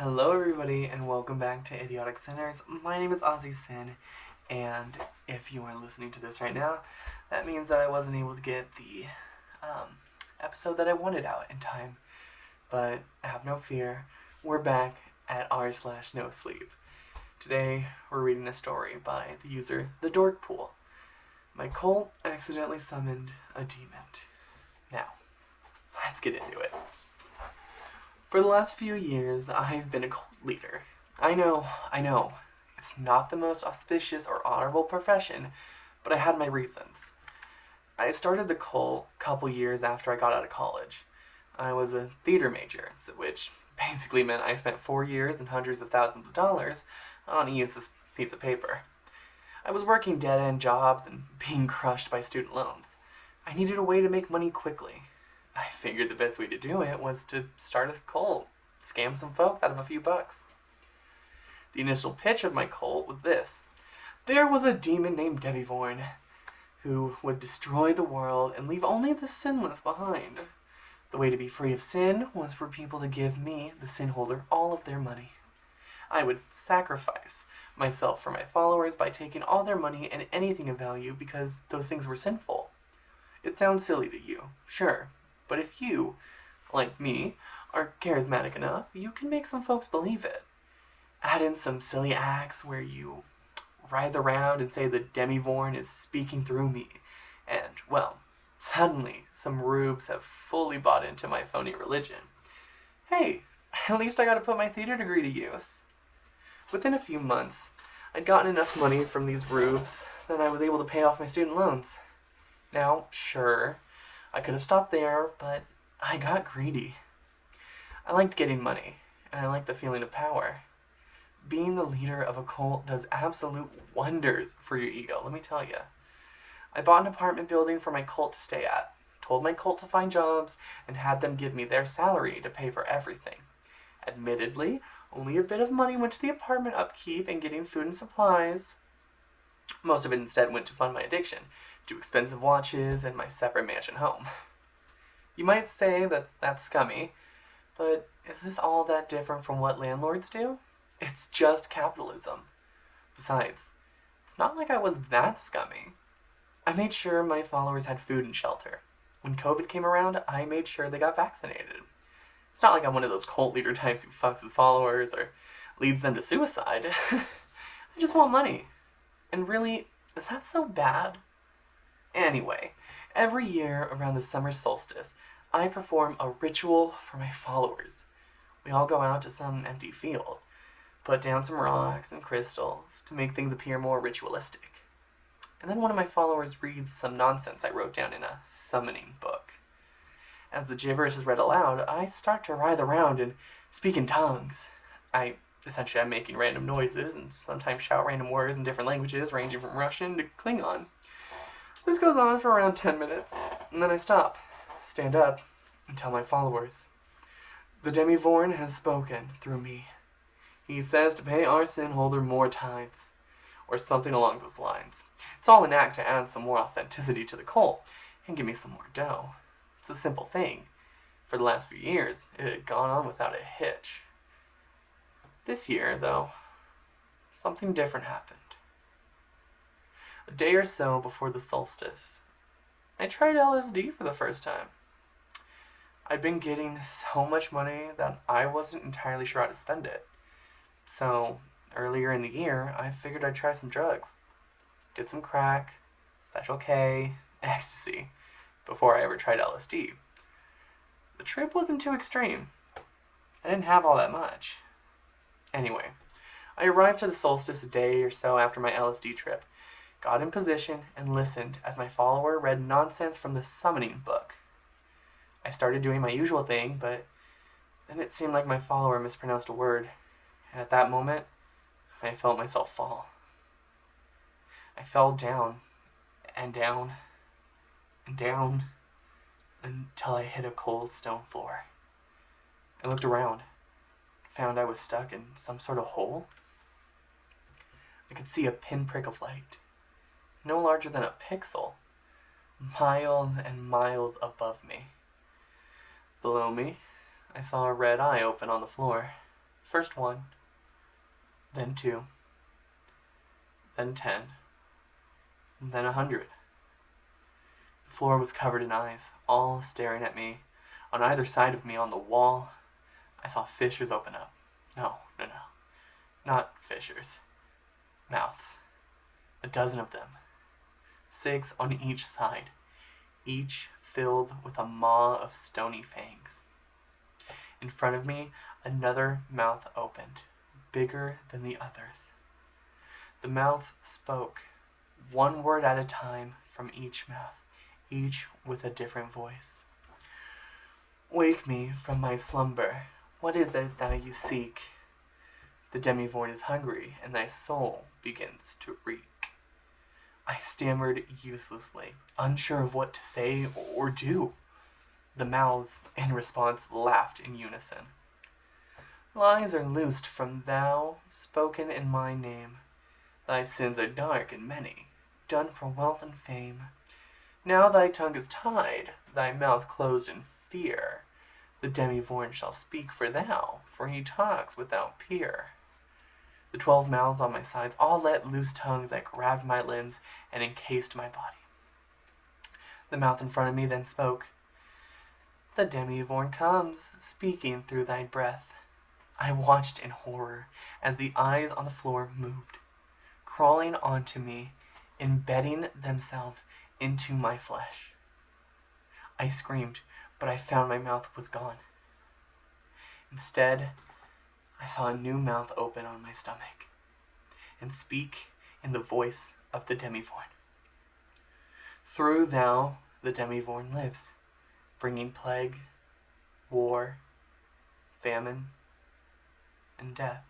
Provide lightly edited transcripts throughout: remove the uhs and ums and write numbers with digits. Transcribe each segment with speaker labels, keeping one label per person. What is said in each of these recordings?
Speaker 1: Hello everybody and welcome back to Idiotic Sinners. My name is Ozzy Sin, and if you are listening to this right now, that means that I wasn't able to get the um, episode that I wanted out in time. But have no fear, we're back at r/no sleep. Today we're reading a story by the user The Dork Pool. My cult accidentally summoned a demon. Now, let's get into it. For the last few years, I've been a cult leader. I know, it's not the most auspicious or honorable profession, but I had my reasons. I started the cult a couple years after I got out of college. I was a theater major, which basically meant I spent 4 years and hundreds of thousands of dollars on a useless piece of paper. I was working dead-end jobs and being crushed by student loans. I needed a way to make money quickly. I figured the best way to do it was to start a cult, scam some folks out of a few bucks. The initial pitch of my cult was this. There was a demon named Devivorn who would destroy the world and leave only the sinless behind. The way to be free of sin was for people to give me, the sin holder, all of their money. I would sacrifice myself for my followers by taking all their money and anything of value because those things were sinful. It sounds silly to you, sure. But if you, like me, are charismatic enough, you can make some folks believe it. Add in some silly acts where you writhe around and say the Demivorn is speaking through me, and, well, suddenly some rubes have fully bought into my phony religion. Hey, at least I got to put my theater degree to use. Within a few months, I'd gotten enough money from these rubes that I was able to pay off my student loans. Now, sure, I could have stopped there, but I got greedy. I liked getting money, and I liked the feeling of power. Being the leader of a cult does absolute wonders for your ego, let me tell you. I bought an apartment building for my cult to stay at, told my cult to find jobs, and had them give me their salary to pay for everything. Admittedly, only a bit of money went to the apartment upkeep and getting food and supplies. Most of it instead went to fund my addiction, to expensive watches, and my separate mansion home. You might say that that's scummy, but is this all that different from what landlords do? It's just capitalism. Besides, it's not like I was that scummy. I made sure my followers had food and shelter. When COVID came around, I made sure they got vaccinated. It's not like I'm one of those cult leader types who fucks his followers or leads them to suicide. I just want money. And really, is that so bad? Anyway, every year around the summer solstice, I perform a ritual for my followers. We all go out to some empty field, put down some rocks and crystals to make things appear more ritualistic. And then one of my followers reads some nonsense I wrote down in a summoning book. As the gibberish is read aloud, I start to writhe around and speak in tongues. Essentially, I'm making random noises and sometimes shout random words in different languages, ranging from Russian to Klingon. This goes on for around 10 minutes, and then I stop, stand up, and tell my followers. The Demivorn has spoken through me. He says to pay our sin holder more tithes, or something along those lines. It's all an act to add some more authenticity to the cult, and give me some more dough. It's a simple thing. For the last few years, it had gone on without a hitch. This year, though, something different happened. A day or so before the solstice, I tried LSD for the first time. I'd been getting so much money that I wasn't entirely sure how to spend it. So, earlier in the year, I figured I'd try some drugs. Did some crack, Special K, ecstasy, before I ever tried LSD. The trip wasn't too extreme. I didn't have all that much. Anyway, I arrived to the solstice a day or so after my LSD trip, got in position, and listened as my follower read nonsense from the summoning book. I started doing my usual thing, but then it seemed like my follower mispronounced a word, and at that moment, I felt myself fall. I fell down, and down, and down, until I hit a cold stone floor. I looked around, found I was stuck in some sort of hole. I could see a pinprick of light, no larger than a pixel, miles and miles above me. Below me, I saw a red eye open on the floor. First 1, then 2, then 10, and then 100. The floor was covered in eyes, all staring at me. On either side of me on the wall, I saw fissures open up. No. Not fissures. Mouths. A dozen of them. 6 on each side, each filled with a maw of stony fangs. In front of me, another mouth opened, bigger than the others. The mouths spoke, one word at a time from each mouth, each with a different voice. Wake me from my slumber. What is it that you seek? The demi-void is hungry, and thy soul begins to reek. I stammered uselessly, unsure of what to say or do. The mouths, in response, laughed in unison. Lies are loosed from thou, spoken in my name. Thy sins are dark and many, done for wealth and fame. Now thy tongue is tied, thy mouth closed in fear. The demi-void shall speak for thou, for he talks without peer. The 12 mouths on my sides all let loose tongues that grabbed my limbs and encased my body. The mouth in front of me then spoke. The demi-void comes, speaking through thy breath. I watched in horror as the eyes on the floor moved, crawling onto me, embedding themselves into my flesh. I screamed, but I found my mouth was gone. Instead, I saw a new mouth open on my stomach and speak in the voice of the demi-void. Through thou, the demi-void lives, bringing plague, war, famine, and death.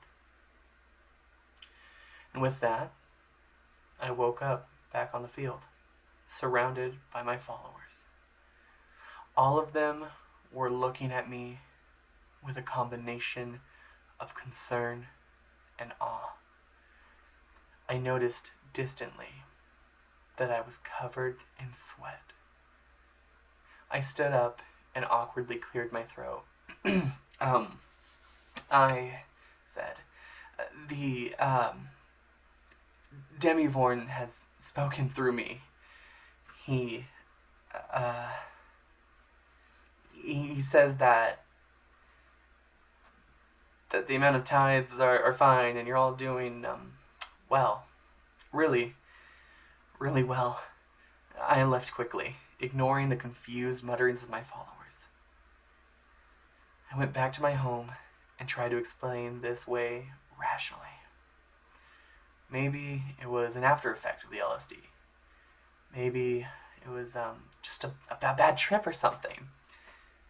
Speaker 1: And with that, I woke up back on the field, surrounded by my followers. All of them were looking at me with a combination of concern and awe. I noticed distantly that I was covered in sweat. I stood up and awkwardly cleared my throat. I said, the demi-void has spoken through me. He says that the amount of tithes are fine and you're all doing well. Really, really well. I left quickly, ignoring the confused mutterings of my followers. I went back to my home and tried to explain this way rationally. Maybe it was an after effect of the LSD. Maybe it was just a bad trip or something.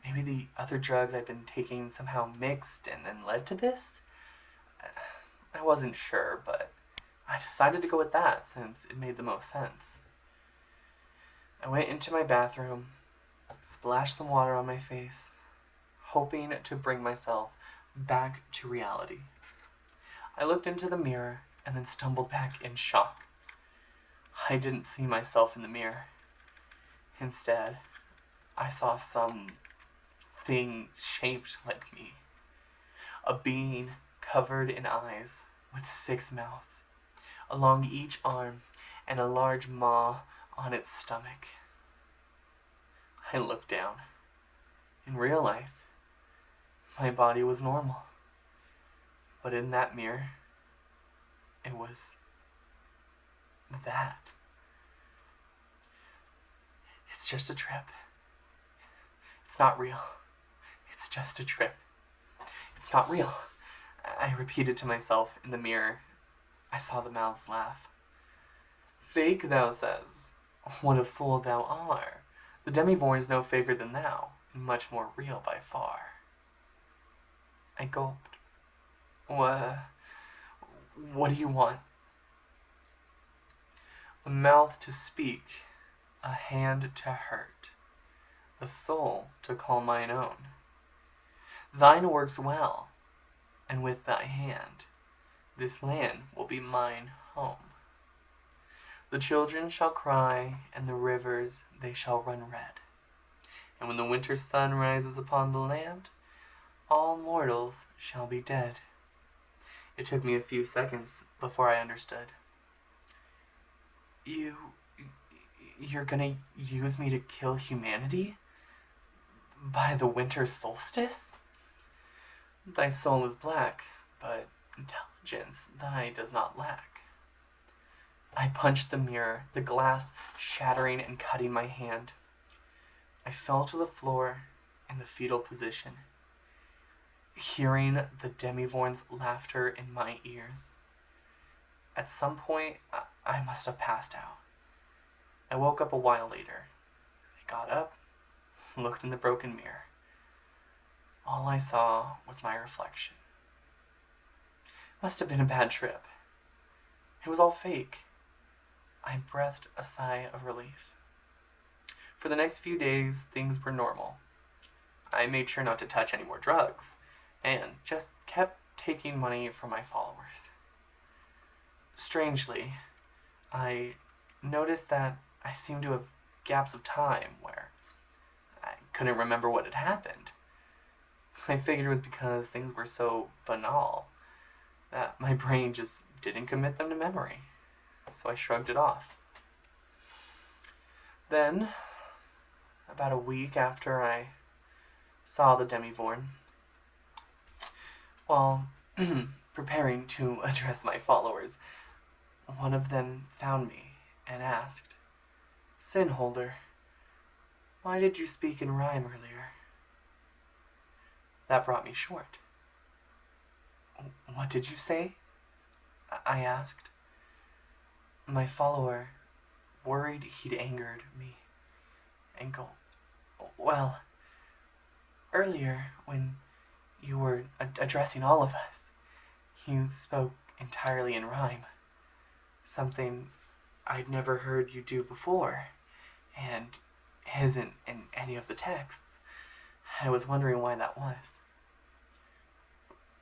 Speaker 1: Maybe the other drugs I'd been taking somehow mixed and then led to this? I wasn't sure, but I decided to go with that since it made the most sense. I went into my bathroom, splashed some water on my face, hoping to bring myself back to reality. I looked into the mirror and then stumbled back in shock. I didn't see myself in the mirror. Instead, I saw something shaped like me. A being covered in eyes with 6 mouths along each arm and a large maw on its stomach. I looked down. In real life, my body was normal. But in that mirror, it was that. It's just a trip. It's not real. It's just a trip. It's not real. I repeated to myself in the mirror. I saw the mouths laugh. Fake, thou says. What a fool thou art. The demi-void is no faker than thou, and much more real by far. I gulped. What do you want? A mouth to speak, a hand to hurt, a soul to call mine own. Thine works well, and with thy hand, this land will be mine home. The children shall cry, and the rivers they shall run red. And when the winter sun rises upon the land, all mortals shall be dead. It took me a few seconds before I understood. You... You're gonna use me to kill humanity? By the winter solstice? Thy soul is black, but intelligence thy does not lack. I punched the mirror, the glass shattering and cutting my hand. I fell to the floor in the fetal position, hearing the Demivorn's laughter in my ears. At some point, I must have passed out. I woke up a while later. I got up, looked in the broken mirror. All I saw was my reflection. Must have been a bad trip. It was all fake. I breathed a sigh of relief. For the next few days, things were normal. I made sure not to touch any more drugs, and just kept taking money from my followers. Strangely, I noticed that I seemed to have gaps of time where I couldn't remember what had happened. I figured it was because things were so banal that my brain just didn't commit them to memory, so I shrugged it off. Then, about a week after I saw the Demivorn, while preparing to address my followers, one of them found me and asked, "Sinholder, why did you speak in rhyme earlier?" That brought me short. "What did you say?" I asked. My follower, worried he'd angered me, and gulped. "Well, earlier, when you were addressing all of us, you spoke entirely in rhyme. Something I'd never heard you do before, and isn't in any of the texts. I was wondering why that was."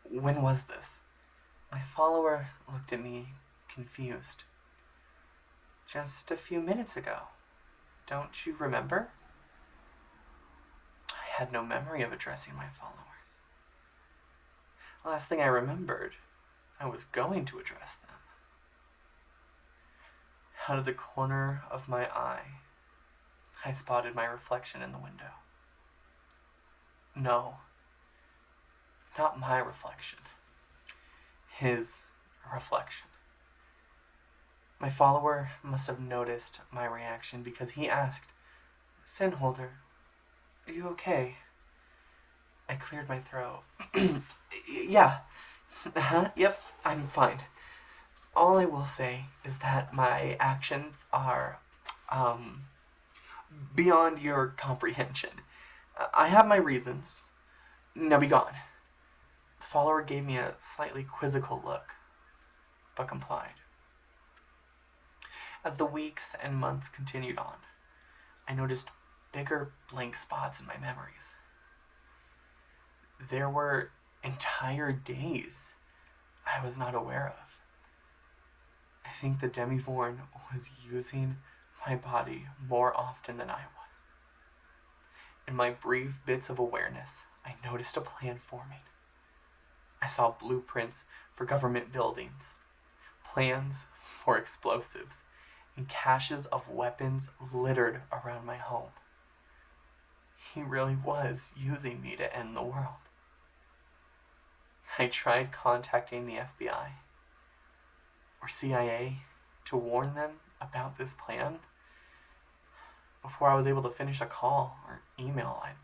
Speaker 1: "When was this?" My follower looked at me, confused. "Just a few minutes ago. Don't you remember?" I had no memory of addressing my followers. The last thing I remembered, I was going to address them. Out of the corner of my eye, I spotted my reflection in the window. No, not my reflection. His reflection. My follower must have noticed my reaction because he asked, "Sinholder, are you okay?" I cleared my throat. "Yeah. Yep, I'm fine. All I will say is that my actions are, beyond your comprehension. I have my reasons. Now be gone." The follower gave me a slightly quizzical look, but complied. As the weeks and months continued on, I noticed bigger blank spots in my memories. There were entire days I was not aware of. I think the Demivorn was using my body more often than I was. In my brief bits of awareness, I noticed a plan forming. I saw blueprints for government buildings, plans for explosives, and caches of weapons littered around my home. He really was using me to end the world. I tried contacting the FBI or CIA to warn them about this plan. Before I was able to finish a call or email, I'd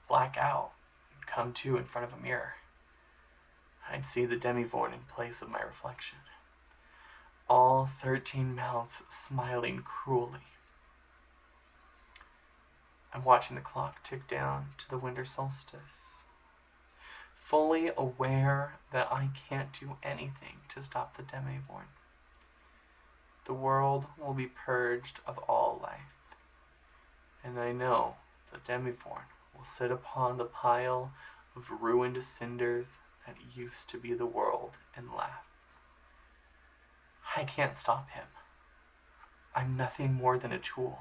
Speaker 1: black out and come to in front of a mirror. I'd see the Demivorn in place of my reflection. All 13 mouths smiling cruelly. I'm watching the clock tick down to the winter solstice, fully aware that I can't do anything to stop the Demivorn. The world will be purged of all life, and I know the Demivorn will sit upon the pile of ruined cinders that used to be the world and laugh. I can't stop him. I'm nothing more than a tool.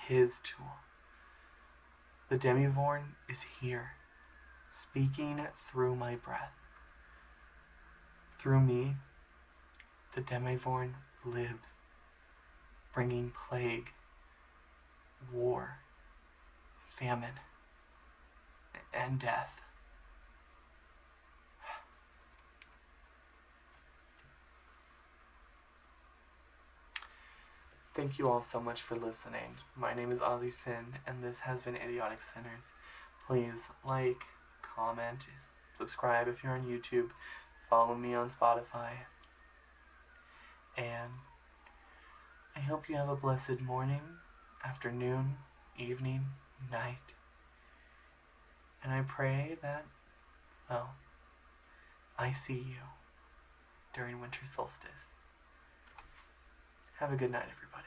Speaker 1: His tool. The Demivorn is here, speaking through my breath. Through me, the Demivorn lives, bringing plague, war, famine, and death. Thank you all so much for listening. My name is Ozzy Sin, and this has been Idiotic Sinners. Please like, comment, subscribe if you're on YouTube, follow me on Spotify, and I hope you have a blessed morning, afternoon, evening, night, and I pray that, well, I see you during winter solstice. Have a good night, everybody.